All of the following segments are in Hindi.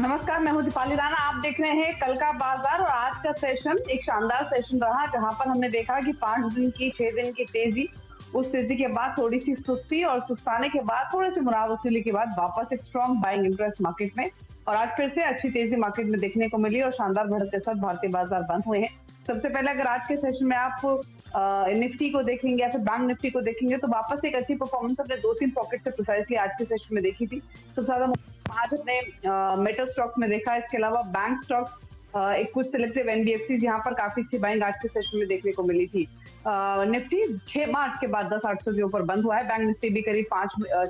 नमस्कार, मैं हूँ दीपाली राणा। आप देख रहे हैं कल का बाजार और आज का सेशन एक शानदार सेशन रहा, जहाँ पर हमने देखा कि 5 दिन की 6 दिन की तेजी, उस तेजी के बाद थोड़ी-सी सुस्ती और सुस्ताने के बाद थोड़े-से मुनाव वसूली के बाद वापस एक स्ट्रॉन्ग बाइंग इंटरेस्ट मार्केट में और आज फिर से अच्छी तेजी मार्केट में देखने को मिली और शानदार बढ़त के साथ भारतीय बाजार बंद हुए हैं। सबसे पहले अगर आज के सेशन में आप निफ्टी को देखेंगे या फिर बैंक निफ्टी को देखेंगे तो वापस एक अच्छी परफॉर्मेंस हमने 2-3 पॉकेट से प्रिसाइजली आज के सेशन में देखी थी। सबसे ज्यादा आज हमने मेटल स्टॉक्स में देखा, इसके अलावा बैंक स्टॉक्स, एक कुछ सिलेक्टिव एनबीएफसी यहाँ पर काफी अच्छी बाइंग आज के सेशन में देखने को मिली थी। निफ्टी 6 मार्च के बाद 10,800 के ऊपर बंद हुआ है। बैंक निफ्टी भी करीब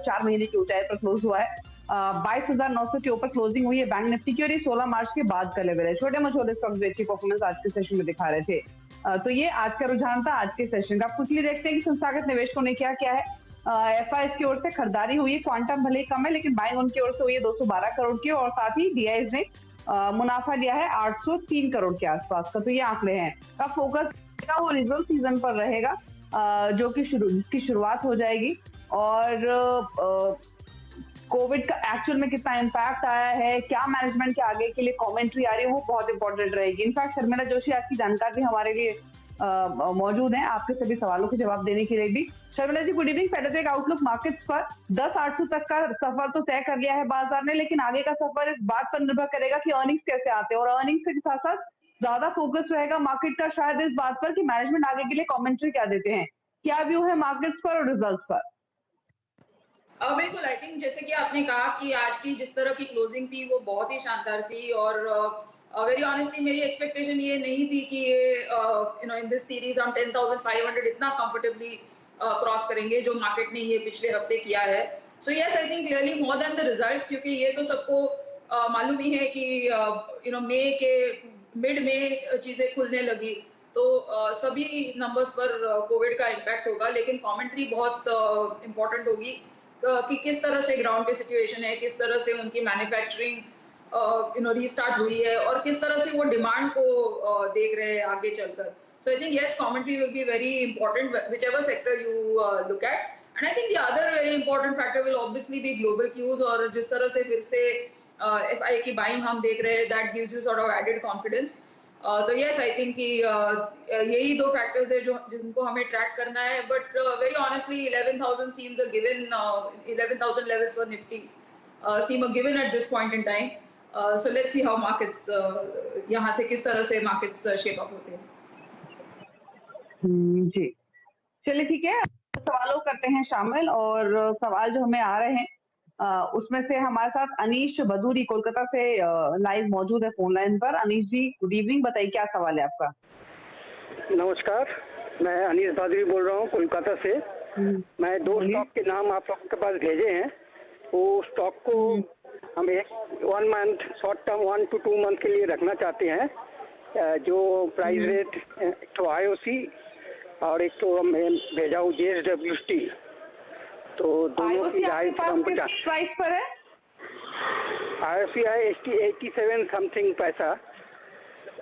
4 महीने की ऊंचाई पर क्लोज हुआ है। 22,900 के ऊपर क्लोजिंग हुई है बैंक निफ्टी की और ये 16 मार्च के बाद का लेवल है। छोटे मछोटे स्टॉक्स भी अच्छी परफॉर्मेंस आज के सेशन में दिखा रहे थे। तो ये आज का रुझान था आज के सेशन का। क्विकली देखते हैं कि संस्थागत निवेशकों ने क्या किया है। एफआईएस की ओर से खरीदारी हुई है, क्वांटम भले ही कम है लेकिन बाइंग उनकी ओर से हुई है 212 करोड़ की और साथ ही डीआईज ने मुनाफा लिया है 803 करोड़ के आसपास का। तो ये आंकड़े हैं। का फोकस वो रिजल्ट सीजन पर रहेगा, जो कि जिसकी शुरुआत हो जाएगी और कोविड का एक्चुअल में कितना इम्पैक्ट आया है, क्या मैनेजमेंट के आगे के लिए कमेंट्री आ रही है, वो बहुत इंपॉर्टेंट रहेगी। इनफैक्ट शर्मिला जोशी आज की जानकार भी हमारे लिए मौजूद है आपके सभी सवालों के जवाब देने के लिए भी। शर्मिला जी, गुड इवनिंग। पहले तो एक आउटलुक मार्केट्स पर 10,800 तक का सफर तो तय कर लिया है बाजार ने, लेकिन आगे का सफर इस बात पर निर्भर करेगा कि अर्निंग्स कैसे आते हैं और अर्निंग्स के साथ साथ ज्यादा फोकस रहेगा मार्केट का शायद इस बात पर कि मैनेजमेंट आगे के लिए कमेंट्री क्या देते हैं। क्या व्यू है मार्केट्स पर और रिजल्ट पर? बिल्कुल, आई थिंक जैसे कि आपने कहा कि आज की जिस तरह की क्लोजिंग थी वो बहुत ही शानदार थी और वेरी ऑनेस्टली मेरी एक्सपेक्टेशन ये नहीं थी कि ये इन दिस सीरीज हम 10,500 इतना कंफर्टेबली क्रॉस करेंगे जो मार्केट ने ये पिछले हफ्ते किया है। So yes, I think clearly more than the results, क्योंकि ये तो सबको मालूम ही है कि मई के मिड में चीजें खुलने लगी तो सभी नंबर्स पर कोविड का इम्पैक्ट होगा, लेकिन कमेंट्री बहुत इम्पोर्टेंट होगी कि किस तरह से ग्राउंड पे सिचुएशन है, किस तरह से उनकी मैन्युफैक्चरिंग रीस्टार्ट हुई है और किस तरह से वो डिमांड को देख रहे हैं आगे चलकर। So I think yes, commentary will be very important whichever sector you look at, and I think the other very important factor will obviously be global cues, और जिस तरह से फिर से एफआई की बाइंग हम देख रहे हैं, that gives you sort of added confidence. तो यस, आई थिंक कि यही दो फैक्टर्स है जो जिनको हमें ट्रैक करना है, but very honestly 11,000 seems a given, 11,000 levels for Nifty seem a given at this point in time. So let's see how markets यहाँ से किस तरह से markets shape up होते हैं। जी, चलिए ठीक है। सवालों करते हैं शामिल और सवाल जो हमें आ रहे हैं उसमें से हमारे साथ अनीश भदूरी कोलकाता से लाइव मौजूद है फोन लाइन पर। अनीश जी, गुड इवनिंग। बताइए क्या सवाल है आपका? नमस्कार, मैं अनीश भादुरी बोल रहा हूँ कोलकाता से। मैं 2 स्टॉक के नाम आप लोगों के पास भेजे हैं। वो स्टॉक को हम 1 month short term 1 to 2 month के लिए रखना चाहते हैं। जो प्राइस रेट एक तो आईओसी और एक तो मैं भेजा हूँ जेएसडब्ल्यू स्टील, तो दोनों की राइट प्राइस पर है। आईओसी है 87 समथिंग पैसा,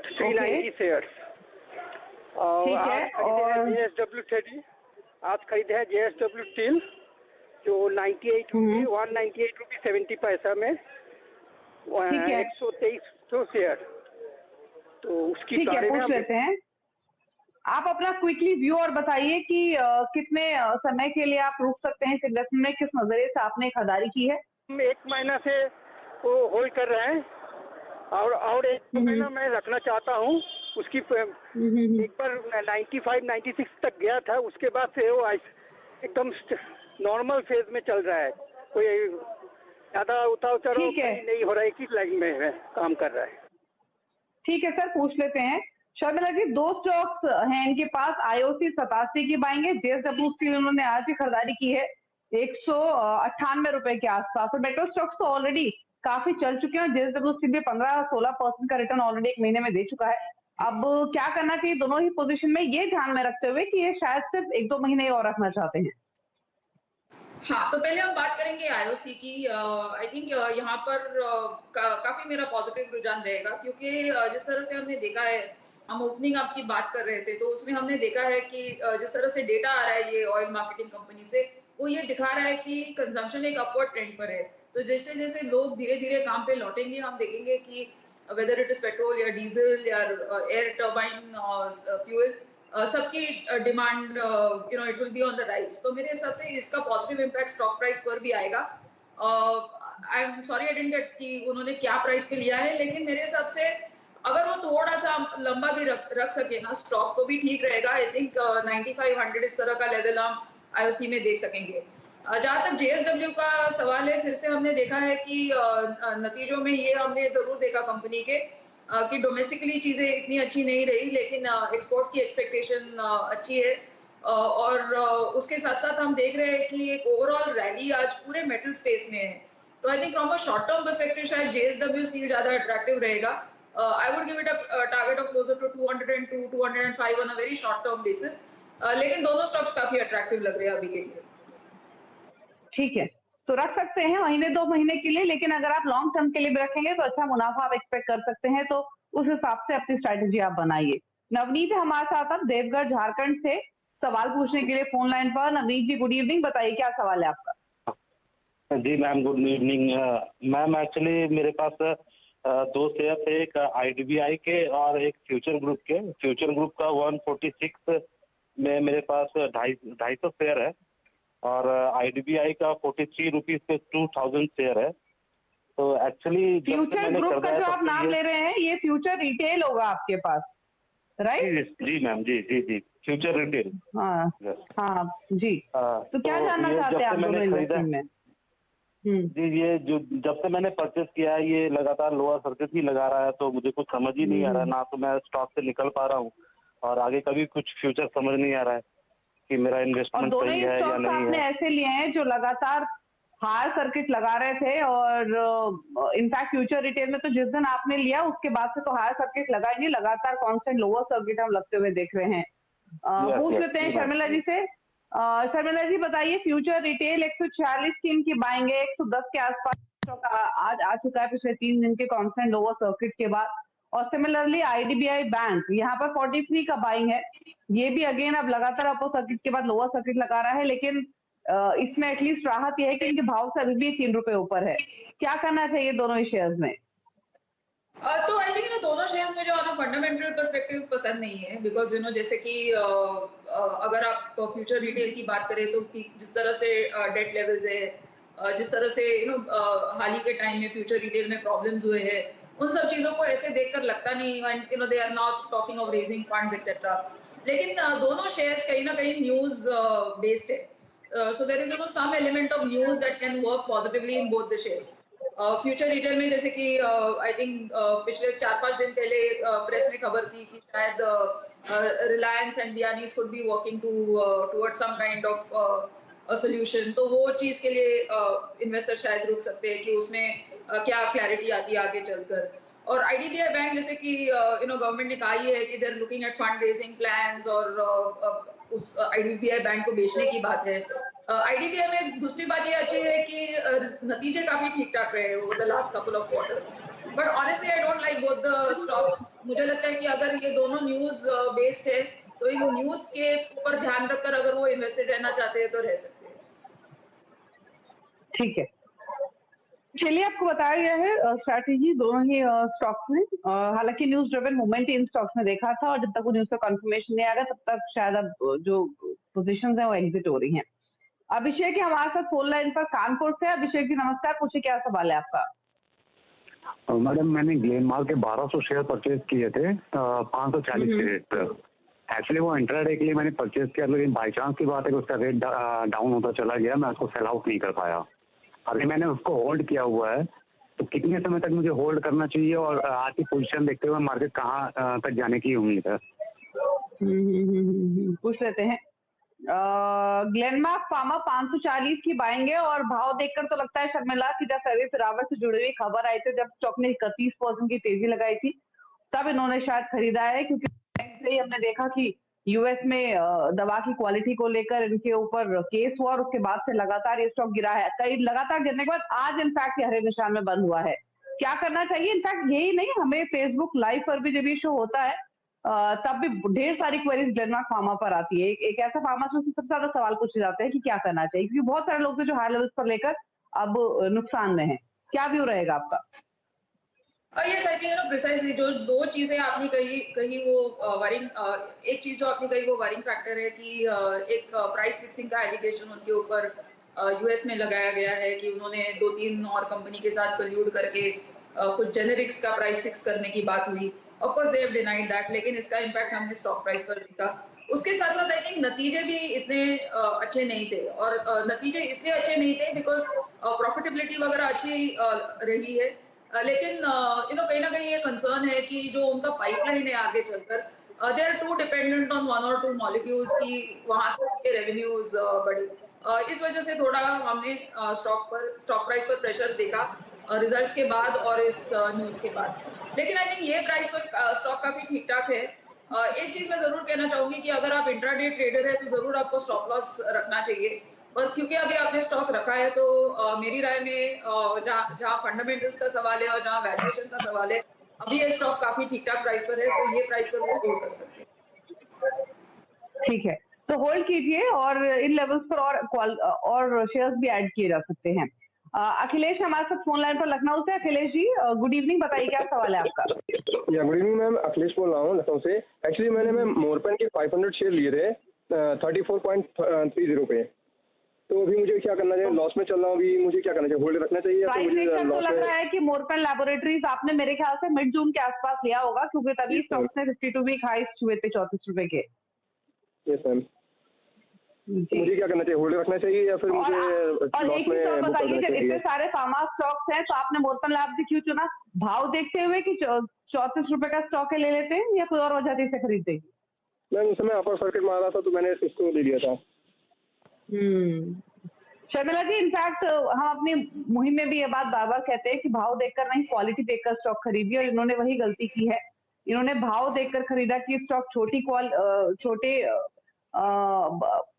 390 शेयर। और आज खरीदे हैं जेएसडब्ल्यू आज खरीदे हैं जेएसडब्ल्यू स्टील जो 198 रुपी 70 पैसा में 123 शेयर। तो उसकी बारे में पूछ लेते हैं। आप अपना क्विकली व्यू और बताइए कि कितने समय के लिए आप रुक सकते हैं इस इन्वेस्टमेंट में, किस नजरिए से आपने खरीदारी की है? हम 1 महीना से वो होल्ड कर रहे हैं और 1 महीना मैं रखना चाहता हूँ। उसकी एक बार 95-96 तक गया था, उसके बाद से वो एकदम नॉर्मल फेज में चल रहा है, कोई ज्यादा उतार चढ़ाव नहीं हो रहा है, एक ही लाइन में है, काम कर रहा है। ठीक है सर, पूछ लेते हैं। शर्मिला जी, 2 स्टॉक्स हैं इनके पास। आईओसी 87 की बाइंग है, जेएसडब्ल्यू स्टील उन्होंने आज ही खरीदारी की है 198 रुपए के आसपास। और मेटल स्टॉक्स तो ऑलरेडी काफी चल चुके हैं। जेएसडब्ल्यू स्टील भी 15-16% का रिटर्न ऑलरेडी 1 महीने में दे चुका है। अब क्या करना चाहिए दोनों ही पोजीशन में, ये ध्यान में रखते हुए कि ये शायद सिर्फ 1-2 महीने और रखना चाहते हैं? हाँ, तो पहले हम बात करेंगे आईओसी की। आई थिंक यहाँ पर काफी मेरा पॉजिटिव रुझान रहेगा, क्योंकि जिस तरह से हमने देखा है, हम ओपनिंग आपकी बात कर रहे थे तो उसमें हमने देखा है कि जिस तरह से डेटा आ रहा है ये ऑयल मार्केटिंग कंपनी से, वो ये दिखा रहा है कि कंजम्पशन एक अपवर्ड ट्रेंड पर है। तो जैसे जैसे लोग धीरे धीरे काम पे लौटेंगे, हम देखेंगे कि वेदर इट इज पेट्रोल या डीजल या एयर टर्बाइन फ्यूल, सबकी demand it will be on the rise. तो मेरे हिसाब से इसका पॉजिटिव इम्पैक्ट स्टॉक प्राइस पर भी आएगा। I am sorry I didn't get कि उन्होंने क्या प्राइस पे लिया है, लेकिन मेरे हिसाब से अगर वो थोड़ा सा लंबा भी रख सके ना स्टॉक तो भी ठीक रहेगा। आई थिंक 9500 इस तरह का लेवल हम आईओसी में देख सकेंगे। जहाँ तक जेएसडब्ल्यू का सवाल है, फिर से हमने देखा है कि नतीजों में ये हमने जरूर देखा कंपनी के कि डोमेस्टिकली चीजें इतनी अच्छी नहीं रही, लेकिन एक्सपोर्ट की एक्सपेक्टेशन अच्छी है। और उसके साथ साथ हम देख रहे हैं कि एक ओवरऑल रैली आज पूरे मेटल स्पेस में है। तो I think from a short term perspective शायद जेएसडब्ल्यू स्टील ज्यादा अट्रैक्टिव रहेगा। I would give it a target of closer to 202 205 on a very short term basis. लेकिन दोनों स्टॉक्स काफी अट्रैक्टिव लग रहे हैं अभी के लिए। ठीक है, तो रख सकते हैं महीने 2 महीने के लिए, लेकिन अगर आप लॉन्ग टर्म के लिए भी रखेंगे तो अच्छा मुनाफा आप एक्सपेक्ट कर सकते हैं, तो उस हिसाब से अपनी स्ट्रैटेजी आप बनाइए। नवनीत है हमारे साथ अब देवगढ़ झारखंड से सवाल पूछने के लिए फोन लाइन पर। नवनीत जी गुड इवनिंग, बताइए क्या सवाल है आपका। जी ma'am good evening. Ma'am actually मेरे पास 2 शेयर थे, एक आईडीबीआई के और एक फ्यूचर ग्रुप के। फ्यूचर ग्रुप का 146 में मेरे पास 250 शेयर है और आईडीबीआई का 43 रुपीज पे 2000 शेयर है। तो एक्चुअली फ्यूचर ग्रुप का जो आप नाम ले रहे हैं ये फ्यूचर रिटेल होगा आपके पास, राइट? जी मैम, जी जी जी फ्यूचर रिटेल। हाँ हाँ जी। तो क्या जानना चाहते हैं आप दोनों इन्वेस्टमेंट में? जी ये जो जब से मैंने परचेस किया है ये लगातार लोअर सर्किट ही लगा रहा है, तो मुझे कुछ समझ ही नहीं आ रहा है, ना तो मैं स्टॉक से निकल पा रहा हूँ और आगे कभी कुछ फ्यूचर समझ नहीं आ रहा है कि मेरा इन्वेस्टमेंट सही है या नहीं आपने है। ऐसे लिए हैं जो लगातार हायर सर्किट लगा रहे थे, और इनफैक्ट फ्यूचर रिटेल में तो जिस दिन आपने लिया उसके बाद से तो हायर सर्किट लगा ही नहीं, लगातार कांस्टेंट लोअर सर्किट हम लगते हुए देख रहे हैं। पूछ लेते हैं शर्मिला जी से। शर्मिला जी बताइए, फ्यूचर रिटेल 146 की इनकी बाइंग है, 110 के आसपास आज आ चुका है पिछले 3 दिन के कांस्टेंट लोअर सर्किट के बाद। और सिमिलरली आईडीबीआई बैंक यहाँ पर 43 का बाइंग है, ये भी अगेन अब लगातार अपर सर्किट के बाद लोअर सर्किट लगा रहा है, लेकिन इसमें एटलीस्ट राहत यह है कि इनके भाव से अभी भी 3 रुपए ऊपर है। क्या करना चाहिए दोनों ही शेयर्स में? तो आई थिंक दोनों शेयर्स मुझे ऑन अ फंडामेंटल पर्सपेक्टिव पसंद नहीं है, बिकॉज जैसे कि अगर आप फ्यूचर रिटेल की बात करें तो जिस तरह से डेट लेवल्स है, जिस तरह से हाल ही के टाइम में फ्यूचर रिटेल में प्रॉब्लम्स हुए हैं, उन सब चीजों को ऐसे देखकर लगता नहीं, and they are not talking of raising funds etcetera. लेकिन दोनों शेयर्स कहीं ना कहीं न्यूज बेस्ड है, so there is some element of news that can work positively in both the shares. Future retail में जैसे कि आई थिंक पिछले 4-5 दिन पहले प्रेस में खबर थी कि शायद Reliance and Biyanis could be working towards some kind of solution. तो वो चीज के लिए इन्वेस्टर शायद रुक सकते हैं कि उसमें क्या क्लैरिटी आती है आगे चलकर। और आईडीबीआई बैंक जैसे कि गवर्नमेंट ने कहा ही है कि they are looking at fund raising plans, और उस आईडीबीआई बैंक को बेचने की बात है। आईडीबीआई में दूसरी बात ये अच्छी है कि नतीजे काफी ठीक ठाक रहे over the last couple of quarters. But honestly I don't like both the stocks. मुझे लगता है कि अगर ये दोनों न्यूज बेस्ड है तो इन न्यूज के ऊपर ध्यान रखकर अगर वो इन्वेस्टेड रहना चाहते हैं तो रह सकते हैं। ठीक है, चलिए आपको बताया गया है स्ट्रैटेजी दोनों ही स्टॉक्स में। हालांकि news driven movement in stocks में देखा था, और जब तक वो न्यूज का कंफर्मेशन नहीं आ रहा तब तक शायद अब जो पोजीशंस हैं वो एग्जिट हो रही हैं। अभिषेक है हमारे साथ फोन लाइन पर कानपुर से। अभिषेक जी नमस्कार, पूछिए क्या सवाल है आपका। मैडम मैंने ग्लेनमार्क के 1200 शेयर परचेज किए थे 540 के रेट पर। एक्चुअली वो इंट्राडे के लिए मैंने परचेज किया, लेकिन बाई चांस की बात है कि उसका रेट डाउन होता चला गया, मैं उसको सेल आउट नहीं कर पाया। अभी मैंने उसको होल्ड किया हुआ है, तो कितने समय तक मुझे होल्ड करना चाहिए और आज की पोजीशन देखते हुए मार्केट कहाँ तक जाने की उम्मीद है? पूछ लेते हैं। ग्लेनमार्क फार्मा 540 की बाइंग है, और भाव देखकर तो लगता है शर्मिला की जब फैवी फिरावर से जुड़ी हुई खबर आई थी, जब स्टॉक ने 31% की तेजी लगाई थी, तब इन्होंने शायद खरीदा है, क्योंकि हमने देखा कि यूएस में दवा की क्वालिटी को लेकर इनके ऊपर केस हुआ, और उसके बाद से लगातार ये स्टॉक गिरा है। कई लगातार गिरने के बाद आज इनफैक्ट ये हरे निशान में बंद हुआ है। क्या करना चाहिए? इनफैक्ट यही नहीं, हमें फेसबुक लाइव पर भी जब ये शो होता है तब भी ढेर सारी क्वेरीज ग्लेनमार्क फार्मा पर आती है। एक ऐसा फार्मा जो सबसे ज्यादा सवाल पूछे जाते हैं कि क्या करना चाहिए, क्योंकि बहुत सारे लोग थे जो हाई लेवल्स पर लेकर अब नुकसान में है। क्या व्यू रहेगा आपका? यस आई थिंक प्रिसाइजली जो दो चीजें आपने कही वो वरिंग एक चीज जो आपने कही वो वरिंग फैक्टर है कि एक प्राइस फिक्सिंग का एलिगेशन उनके ऊपर यूएस में लगाया गया है कि उन्होंने 2-3 और कंपनी के साथ कल्यूड करके कुछ जेनेरिक्स का प्राइस फिक्स करने की बात हुई। Of course they have denied that, लेकिन इसका इम्पैक्ट हमने स्टॉक प्राइस पर देखा। उसके साथ साथ आई थिंक नतीजे भी इतने अच्छे नहीं थे, और नतीजे इसलिए अच्छे नहीं थे बिकॉज प्रॉफिटेबिलिटी वगैरह अच्छी रही है, लेकिन कहीं ना कहीं ये कंसर्न है कि जो उनका पाइपलाइन है आगे चलकर, they are too dependent on 1 और 2 मॉलिक्यूल्स की वहां से उनके रेवेन्यूज बढ़े। इस वजह से थोड़ा हमने स्टॉक प्राइस पर प्रेशर देखा रिजल्ट्स के बाद और इस न्यूज के बाद। लेकिन आई थिंक ये प्राइस पर स्टॉक काफी ठीक ठाक है। एक चीज मैं जरूर कहना चाहूंगी कि अगर आप इंट्राडे ट्रेडर है तो जरूर आपको स्टॉप लॉस रखना चाहिए, और क्योंकि अभी आपने स्टॉक रखा है तो मेरी राय में जहाँ फंडामेंटल्स का सवाल है और जहाँ वैल्यूएशन का सवाल है, अभी ये स्टॉक काफी ठीक ठाक प्राइस पर है, तो ये प्राइस पर वो होल्ड कर सकते हैं। ठीक है, तो होल्ड कीजिए और इन लेवल्स पर और शेयर्स भी ऐड किए जा सकते हैं। अखिलेश हमारे साथ फोन लाइन पर लखनऊ से। अखिलेश जी गुड इवनिंग, बताइए क्या सवाल है आपका? या गुड इवनिंग मैम, अखिलेश बोल रहा हूँ लखनऊ से। एक्चुअली मैंने मैम मोरपन के 500 शेयर लिए थे 34.30 पे। तो अभी मुझे क्या करना चाहिए? लॉस में चल रहा हूँ अभी, मुझे क्या करना चाहिए? होल्ड रखना चाहिए या प्राइस तो मुझे एक्शन तो लॉस लग में? रहा है कि मोरपन लैबोरेटरीज आपने मेरे ख्याल से मिड जून के आसपास लिया होगा, क्योंकि तभी स्टॉक ने 52 वीक हाई छुए थे 34 रुपए के। यस मैम, मुझे क्या करना चाहिए? होल्ड रखना चाहिए या फिर मुझे और लॉस एक में चीज और बुक कर बताइए, देना जब इतने चाहिए? सारे फार्मा स्टॉक्स हैं तो आपने मोरपन लैब भी क्यों चुना? भाव देखते हुए कि 34 रुपए का स्टॉक है ले लेते हैं, या कोई और वजह थी इसे खरीदते? मैम उस समय अपर सर्किट मार रहा था तो मैंने इसको ले लिया था। शर्मिला जी, इनफैक्ट हम अपनी मुहिम में भी ये बात बार बार कहते हैं कि भाव देखकर नहीं, क्वालिटी देखकर स्टॉक खरीदिए, और इन्होंने वही गलती की है। इन्होंने भाव देखकर खरीदा कि स्टॉक छोटे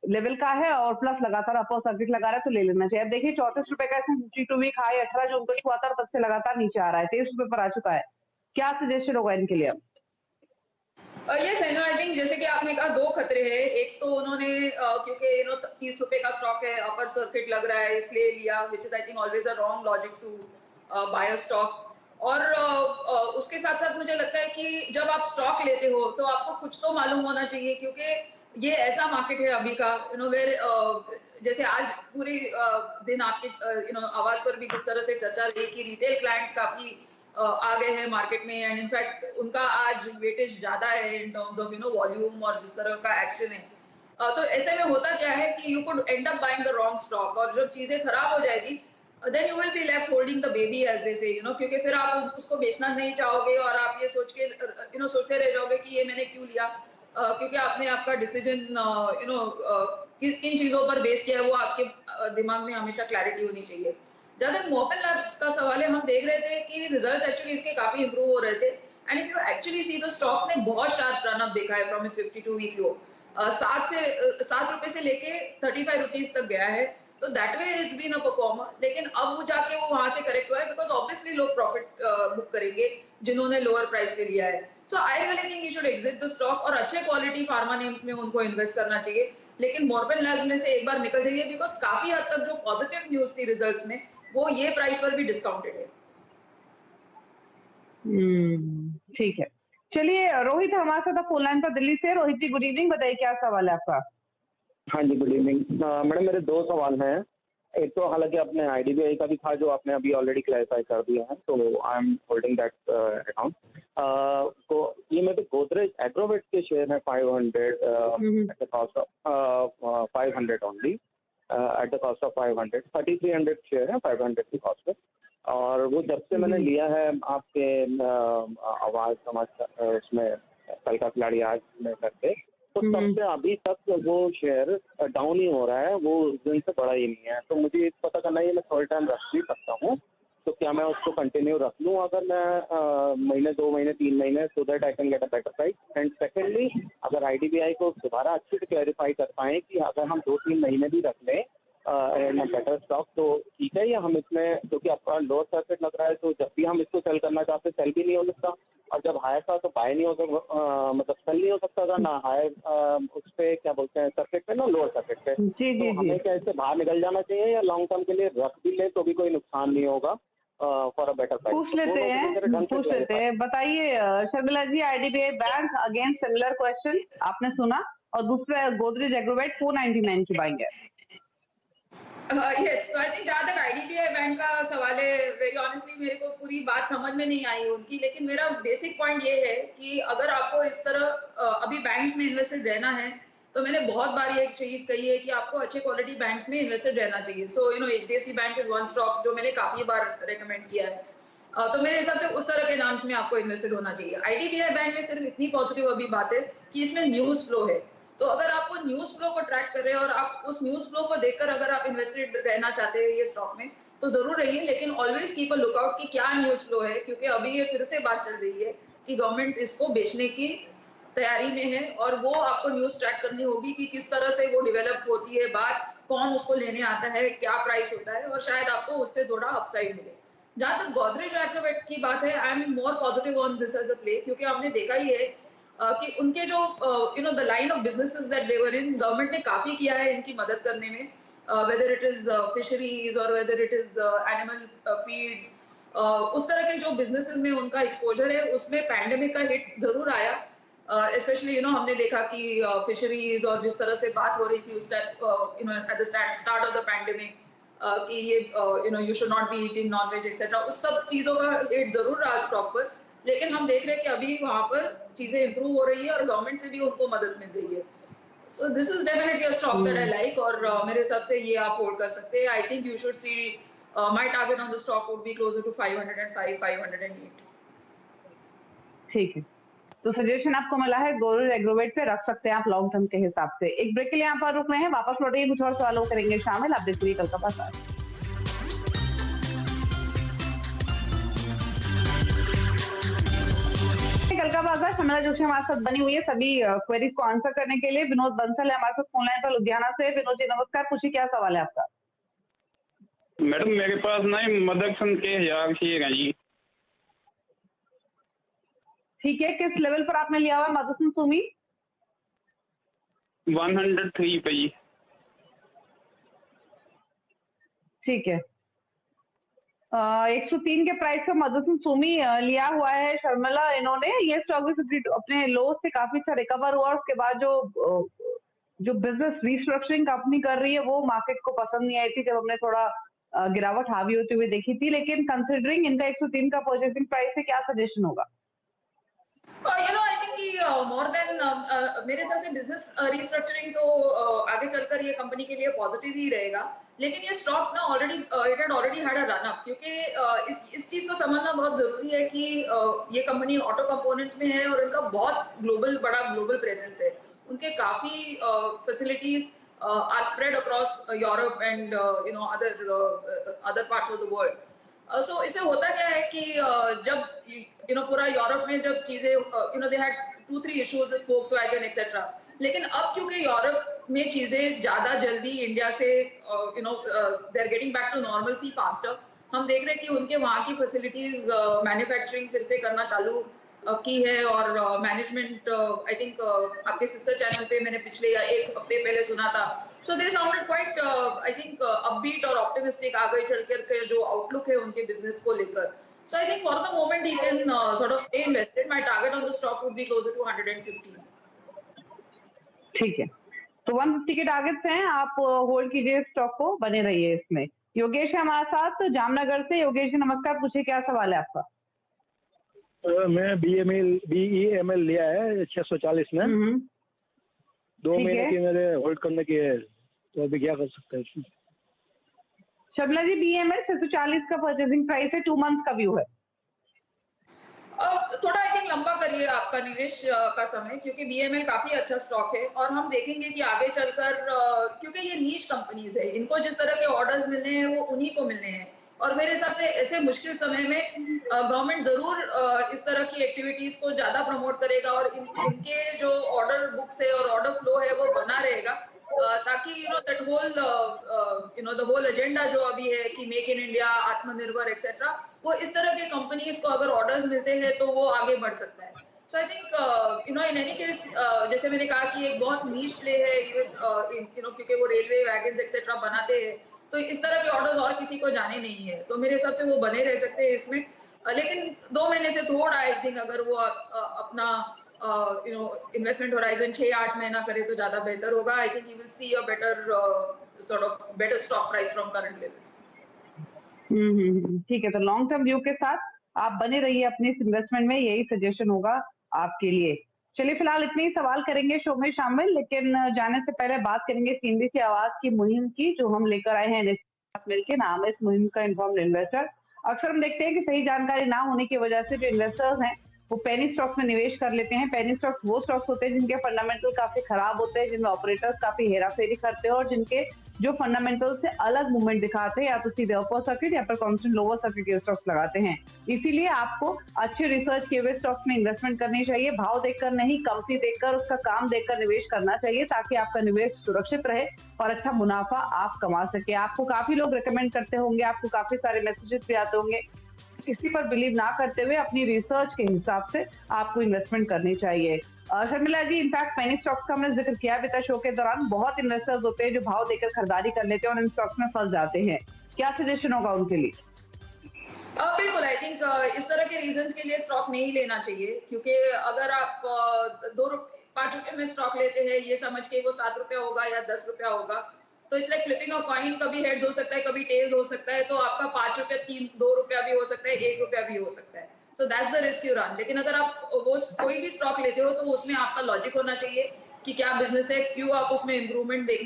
लेवल का है और प्लस लगातार अपर सर्किट लगा रहा है, तो ले लेना चाहिए। अब देखिए 34 रुपए का 52 वीक हाई 18 जून को छुआ था और तब से लगातार नीचे आ रहा है, 23 रुपए पर आ चुका है। क्या सजेशन होगा इनके लिए? यस आई थिंक जैसे कि आपने कहा दो खतरे हैं। एक तो उन्होंने क्योंकि 30 रुपए का स्टॉक है, अपर सर्किट लग रहा है, इसलिए लिया, which is I think always a wrong logic to buy a stock. और उसके साथ साथ मुझे लगता है कि जब आप स्टॉक लेते हो तो आपको कुछ तो मालूम होना चाहिए, क्योंकि ये ऐसा मार्केट है अभी का वेर जैसे आज पूरी दिन आपके आवाज पर भी जिस तरह से चर्चा रही कि रिटेल क्लाइंट्स काफी आ गए हैं मार्केट में, एंड इनफैक्ट उनका आज वेटेज ज्यादा है इन टर्म्स ऑफ वॉल्यूम और जिस तरह का एक्शन है। तो ऐसे में होता क्या है कि you could end up buying the wrong stock, और जब चीजें खराब हो जाएगी then you will be left holding the baby as they say, क्योंकि फिर आप उसको बेचना नहीं चाहोगे और आप ये सोच के सोचते रह जाओगे कि ये मैंने क्यों लिया, क्योंकि आपने आपका डिसीजन किन चीजों पर बेस किया है वो आपके दिमाग में हमेशा क्लैरिटी होनी चाहिए। जहां तक मोरपन लैब्स का सवाल है, हम देख रहे थे कि रिजल्ट्स एक्चुअली इसके काफी इंप्रूव हो रहे थे, and if you actually see the stock ने बहुत शार्प रन अप देखा है फ्रॉम इट्स 52 वीक लो। 7 रुपए से लेके 35 रुपीज तक गया है, तो that way it's been a performer. लेकिन अब वो जाके वो वहां से करेक्ट हुआ है बिकॉज ऑब्वियसली लोग प्रॉफिट बुक करेंगे जिन्होंने लोअर प्राइस पे लिया है। So I really think you should exit the stock, और अच्छे क्वालिटी फार्मा नेम्स में उनको इन्वेस्ट करना चाहिए, लेकिन मोरपन लैब्स में से एक बार निकल जाइए, बिकॉज काफी हद तक जो पॉजिटिव न्यूज थी रिजल्ट्स में वो ये प्राइस पर भी डिस्काउंटेड है। ठीक है, चलिए रोहित हमारे साथ फोन लाइन पर दिल्ली से। रोहित जी गुड इवनिंग, बताइए क्या सवाल है आपका? हाँ जी गुड इवनिंग मैडम, मेरे दो सवाल हैं। एक तो हालांकि आपने आईडीबीआई का भी था जो आपने अभी ऑलरेडी क्लैरिफाई कर दिया है, तो I am holding that account. तो ये मेरे गोदरेज एग्रोवेट के शेयर हैं 500 at the cost of 500 only, at the cost of 500, 3300 share है 500 की कॉस्ट पे। और वो जब से मैंने लिया है आपके आवाज समाज उसमें कल का खिलाड़ी आज में करके, तो तब से अभी तक वो शेयर डाउन ही हो रहा है, वो उस दिन से बढ़ा ही नहीं है। तो मुझे पता करना है, मैं थोड़ा टाइम रख भी सकता हूँ, तो क्या मैं उसको कंटिन्यू रख लूँ अगर मैं महीने 2 महीने 3 महीने, so that I can get a better price. And secondly, अगर आईडीबीआई को दोबारा अच्छे से क्लैरिफाई कर पाएँ कि अगर हम 2-3 महीने भी रख लें बेटर स्टॉक, तो ठीक है, या हम इसमें, क्योंकि आपका लोअर सर्किट लग रहा है, तो जब भी हम इसको सेल करना चाहते हैं सेल भी नहीं हो सकता, और जब हायर था तो बाय नहीं हो सकता, मतलब सेल नहीं हो सकता था ना हायर उस पे क्या बोलते हैं सर्किट पे ना लोअर सर्किट पे। जी तो हमें क्या इससे बाहर निकल जाना चाहिए, या लॉन्ग टर्म के लिए रख भी ले तो भी कोई नुकसान नहीं होगा फॉर अ बेटर प्राइस? पूछ लेते हैं बताइए Sharmila ji, IDBI bank again similar question आपने सुना, और दूसरा गोदरेज एग्रोवेट 499 की बाइंग है। यस, तो आई थिंक जहाँ तक आईडीबीआई बैंक का सवाल है, वेरी ऑनेस्टली मेरे को पूरी बात समझ में नहीं आई उनकी, लेकिन मेरा बेसिक पॉइंट ये है कि अगर आपको इस तरह अभी बैंक्स में इन्वेस्टेड रहना है, तो मैंने बहुत बार ये चीज कही है कि आपको अच्छे क्वालिटी बैंक्स में इन्वेस्टेड रहना चाहिए। So HDFC bank is one stock जो मैंने काफी बार रेकमेंड किया है। तो मेरे हिसाब से उस तरह के नाम्स में आपको इन्वेस्टेड होना चाहिए। आईडीबीआई बैंक में सिर्फ इतनी पॉजिटिव अभी बात है कि इसमें न्यूज फ्लो है, तो अगर आप वो न्यूज फ्लो को ट्रैक कर रहे हैं और आप उस न्यूज फ्लो को देखकर अगर आप इन्वेस्टेड रहना चाहते हैं ये स्टॉक में, तो जरूर रहिए, लेकिन ऑलवेज कीप अ लुकआउट कि क्या न्यूज फ्लो है, क्योंकि अभी ये फिर से बात चल रही है कि गवर्नमेंट इसको बेचने की तैयारी में है, और वो आपको न्यूज ट्रैक करनी होगी कि किस तरह से वो डेवलप होती है बात, कौन उसको लेने आता है, क्या प्राइस होता है, और शायद आपको उससे थोड़ा अपसाइड मिले। जहां तक गोदरेज एग्रोवेट की बात है, I am more positive on this as a play, क्योंकि हमने देखा ही है कि उनके जो the line of businesses that they were in, government ने काफी किया है इनकी मदद करने में, वेदर इट इज फिशरीज और whether it is animal feeds, उस तरह के जो बिजनेसेस में उनका एक्सपोजर है, उसमें पैंडेमिक का हिट जरूर आया। स्पेशली हमने देखा कि फिशरीज और जिस तरह से बात हो रही थी उस time at the start of the pandemic कि ये you should not be eating nonveg etcetera, उस सब चीजों का हिट जरूर रहा स्टॉक पर, लेकिन हम देख रहे हैं कि अभी वहां पर चीजें इंप्रूव हो रही है और गवर्नमेंट से भी उनको मदद मिल रही है। So this is definitely a stock that I like, और मेरे हिसाब से ये आप होल्ड कर सकते हैं। I think you should see my target on the stock would be closer to 505 508। ठीक है, तो सजेशन आपको मिला है गोदरेज एग्रोवेट पे रख सकते हैं आप लॉन्ग टर्म के हिसाब से। एक ब्रेक के लिए यहाँ पर रुक रहे हैं, वापस लौटेंगे, कुछ और सवालों करेंगे शामिल। आप देखिए कल का बाजार। कल का बाजार शर्मिला जोशी हमारे साथ बनी हुई है सभी क्वेरीज को आंसर करने के लिए। विनोद बंसल है हमारे साथ फोन लाइन पर लुधियाना से। विनोद जी नमस्कार, पूछिए क्या सवाल है आपका? मैडम मेरे पास ना मदरसन के 1000 शेयर हैं जी। ठीक है, किस लेवल पर आपने लिया हुआ मदरसन सुमी? 103 पे जी। ठीक है, 103 के प्राइस पे मदरसन सुमी लिया हुआ है शर्मिला। इन्होंने ये स्टॉक भी अपने लो से काफी अच्छा रिकवर हुआ, उसके बाद जो बिजनेस रिस्ट्रक्चरिंग कंपनी कर रही है वो मार्केट को पसंद नहीं आई थी जब हमने थोड़ा गिरावट हावी होते हुए देखी थी, लेकिन कंसिडरिंग इनका 103 का परचेसिंग प्राइस है, क्या सजेशन होगा? आई थिंक कि मोर देन मेरे हिसाब से बिजनेस रिस्ट्रक्चरिंग तो आगे चलकर ये कंपनी के लिए पॉजिटिव ही रहेगा, लेकिन ये स्टॉक ना already it had already had a run up, क्योंकि इस चीज को समझना बहुत जरूरी है कि ये कंपनी ऑटो कंपोनेंट्स में है और इनका बहुत बड़ा ग्लोबल प्रेजेंस है। उनके काफी facilities are spread across Europe and other parts of the world. So इससे होता क्या है कि जब पूरा यूरोप में जब चीजें they had 2-3 issues with Volkswagen etcetera, लेकिन अब क्योंकि यूरोप में चीजें ज्यादा जल्दी इंडिया से they are getting back to normalcy faster, हम देख रहे हैं कि उनके वहाँ की फैसिलिटीज मैन्युफैक्चरिंग फिर से करना चालू की है, और मैनेजमेंट आई थिंक आपके सिस्टर चैनल पे मैंने पिछले या एक हफ्ते पहले सुना था, so they sounded quite I think upbeat और ऑप्टिमिस्टिक आगे चलकर के जो आउटलुक है उनके बिजनेस को लेकर। So I think for the moment he can sort of stay invested. My target on the stock would be closer to 115. ठीक है, तो 150 के टारगेट्स हैं, आप होल्ड कीजिए स्टॉक को, बने रहिए इसमें। योगेश है हमारे साथ जामनगर से। योगेश जी नमस्कार, पूछिए क्या सवाल है आपका? मैं BEML लिया है 640 में, 2 महीने की मेरे होल्ड करने की है, तो अभी क्या कर सकते हैं इसमें? शर्मिला जी, BEML 640 का परचेसिंग प्राइस है, 2 मंथ का व्यू है। थोड़ा आई थिंक लंबा करिए आपका निवेश का समय, क्योंकि BEML काफी अच्छा स्टॉक है, और हम देखेंगे कि आगे चलकर क्योंकि ये नीश कंपनीज है, इनको जिस तरह के ऑर्डर्स मिलने हैं वो उन्हीं को मिलने हैं, और मेरे हिसाब से ऐसे मुश्किल समय में गवर्नमेंट जरूर इस तरह की एक्टिविटीज को ज्यादा प्रमोट करेगा, और इनके जो ऑर्डर बुक्स है और ऑर्डर फ्लो है वो बना रहेगा, ताकि that whole the whole agenda जो अभी है कि make in India, Atmanirbhar etcetera, वो इस तरह के कंपनीज को अगर ऑर्डर्स मिलते हैं तो वो आगे बढ़ सकता है। So I think in any case जैसे मैंने कहा कि एक बहुत नीश प्ले है इवन क्योंकि वो रेलवे वैगन्स एक्सेट्रा बनाते हैं, तो इस तरह के ऑर्डर्स और किसी को जाने नहीं है, तो मेरे हिसाब से वो बने रह सकते हैं इसमें। लेकिन 2 महीने से थोड़ा आई थिंक अगर वो अपना इन्वेस्टमेंट होराइजन 6-8 महीना करे तो ज्यादा बेहतर होगा। आई think you will see a better sort of better stock price from current levels. ठीक है, तो लॉन्ग टर्म व्यू के साथ आप बने रहिए अपनी इस इन्वेस्टमेंट में, यही सजेशन होगा आपके लिए। चलिए फिलहाल इतने ही सवाल करेंगे शो में शामिल, लेकिन जाने से पहले बात करेंगे सीएनबीसी आवाज की मुहिम की जो हम लेकर आए हैं मिलकर। नाम है इस मुहिम का इन्फॉर्म्ड इन्वेस्टर। अक्सर हम देखते हैं कि सही जानकारी ना होने की वजह से जो इन्वेस्टर्स हैं वो पेनी स्टॉक्स में निवेश कर लेते हैं। पेनी स्टॉक्स वो स्टॉक्स होते हैं जिनके फंडामेंटल काफी खराब होते हैं, जिनमें ऑपरेटर्स काफी हेराफेरी करते हैं और जिनके जो फंडामेंटल से अलग मूवमेंट दिखाते हैं, या तो सीधे अपर सर्किट या फिर कांस्टेंट लोअर सर्किट के स्टॉक्स लगाते हैं। इसीलिए आपको अच्छे रिसर्च किए हुए स्टॉक्स में इन्वेस्टमेंट करनी चाहिए। भाव देखकर नहीं, कंपनी देखकर, उसका काम देखकर निवेश करना चाहिए ताकि आपका निवेश सुरक्षित रहे और अच्छा मुनाफा आप कमा सके। आपको काफी लोग रिकमेंड करते होंगे, आपको काफी सारे मैसेजेस भी आते होंगे। किसी पर बिलीव ना करते हुए अपनी रिसर्च के हिसाब से आपको इन्वेस्टमेंट करनी चाहिए। शर्मिला जी, इनफैक्ट पेनी स्टॉक्स का हमने जिक्र किया अभी तक शो के दौरान। बहुत इन्वेस्टर्स होते हैं जो भाव देकर खरीदारी कर लेते हैं और इन स्टॉक्स में फंस जाते हैं, क्या सजेशन होगा उनके लिए? बिल्कुल, आई थिंक इस तरह के रीजंस के लिए स्टॉक नहीं लेना चाहिए, क्योंकि अगर आप 5 रुपए में स्टॉक लेते हैं ये समझ के वो 7 रुपया होगा या 10 रुपया होगा, तो इसलिए फ्लिपिंग ऑफ कॉइन, कभी हेड्स हो सकता है, कभी टेल्स हो सकता है, तो आपका 5 रुपया 2 रुपया भी हो सकता है, 1 रुपया भी हो सकता है। So that's the risk you run. लेकिन अगर आप वो कोई भी स्टॉक लेते हो तो उसमें आपका लॉजिक होना चाहिए कि क्या बिजनेस है, क्यों आप उसमें इम्प्रूवमेंट देख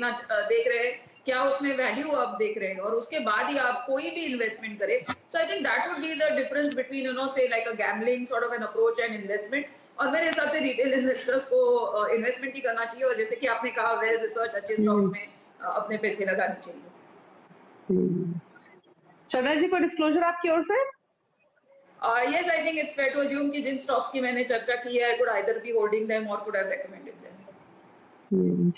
रहे हैं, क्या उसमें वैल्यू आप देख रहे हैं, और उसके बाद ही आप कोई भी इन्वेस्टमेंट करें। So I think that would be the difference between say like a gambling sort of an approach and investment. और मेरे हिसाब से रिटेल इन्वेस्टर्स को इन्वेस्टमेंट ही करना चाहिए, और जैसे कि आपने कहा वेल रिसर्च अच्छे स्टॉक्स में अपने पैसे लगाने चाहिए। शर्मा जी, कोई डिस्क्लोजर आपकी ओर से? Yes, I think it's fair to assume कि जिन स्टॉक्स की मैंने चर्चा की है, I could either be holding them or could have recommended them.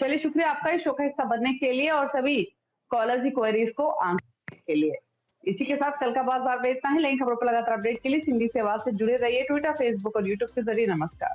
चलिए, शुक्रिया आपका इस शो का हिस्सा बनने के लिए और सभी कॉलर्स की क्वेरीज को आंसर के लिए। इसी के साथ कल का बाजार में इतना ही। नई खबरों पर लगातार अपडेट के लिए सीएनबीसी आवाज से जुड़े रहिए। ट्विटर, फेसबुक और यूट्यूब के जरिए। नमस्कार।